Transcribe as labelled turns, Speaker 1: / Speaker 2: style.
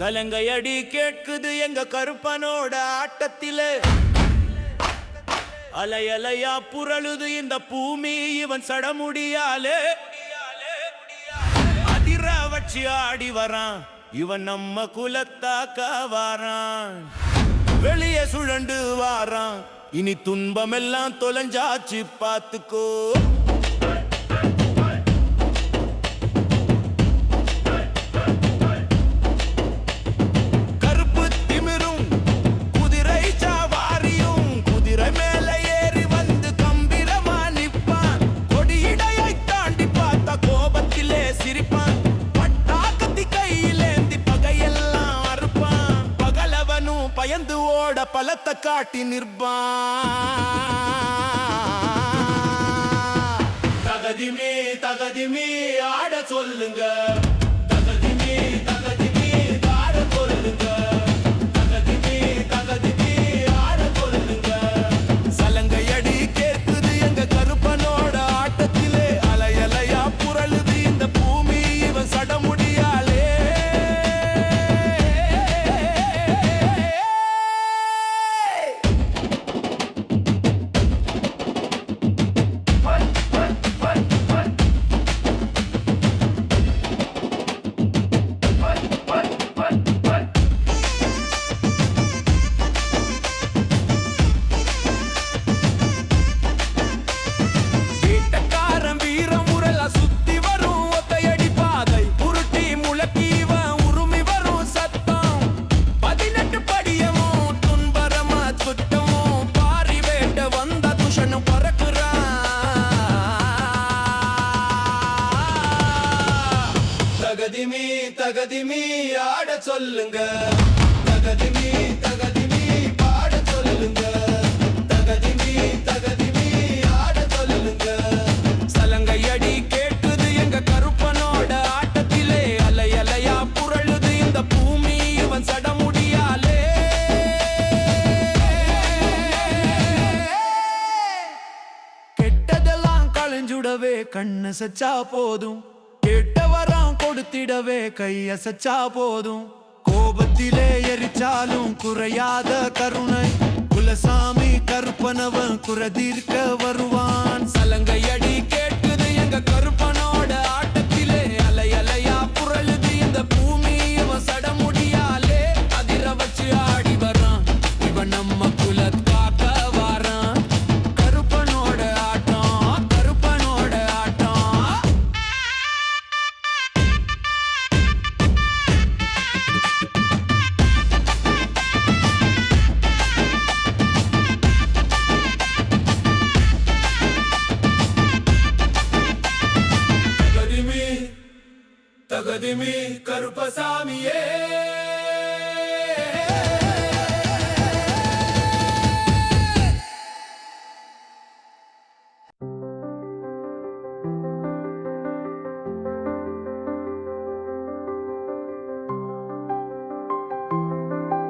Speaker 1: சலங்கையடி கேட்குது எங்க கருப்பனோட ஆட்டத்திலே. அலையலையா புரளுது இந்த பூமி இவன் சடமுடியாலே. அதிர வச்சு ஆடி வரான் இவன் நம்ம குலத்தாக்க வாரான். வெளியே சுழண்டு வாரான் இனி துன்பமெல்லாம் தொலைஞ்சாச்சு பார்த்துக்கோ. பயந்து ஓட பலத்தை காட்டி நிற்பான். தகதிமே தகதிமே ஆட சொல்லுங்க. தகதிமே தகதிமே ஆட சொல்லுங்க. தகதிமே தகதிமே ஆட சொல்லுங்க. சலங்கையடி கேட்குது எங்க கருப்பனோட ஆட்டத்திலே. அலையலையா புரளுது இந்த பூமி இவன் சடமுடியாலே. தகதிமி தகதிமி ஆட சொல்லுங்க. தகதிமி தகதிமி பாட சொல்லுங்க. தகதிமி தகதிமி ஆட சொல்லுங்க. சலங்கையடி கேட்குது எங்க கருப்பனோட ஆட்டத்திலே. அலையலையா புரளுது இந்த பூமி இவன் சடமுடியாலே. கெட்டதெல்லாம் களைஞ்சுடவே கண்ணு சச்சா போதும். கேட்டவராம் கொடுத்திடவே கையசச்சா போதும். கோபத்திலே எரிச்சாலும் குறையாத கருணை குலசாமி கருப்பனவன் குறதீர்க்க வருவான். சலங்கையடி கேட்குது எங்க கருப்பனோட ஆட்டத்திலே. அலையலையா புரளுது இந்த பூமி இவன் சடமுடியாலே. அதிர வச்சு ஆடி வரான் இவன் நம்ம குலத்காக்க வாரான். கருப்பனோட ஆட்டம் கருப்பனோட ஆட்டம். தகதிமி கருப்பசாமியே.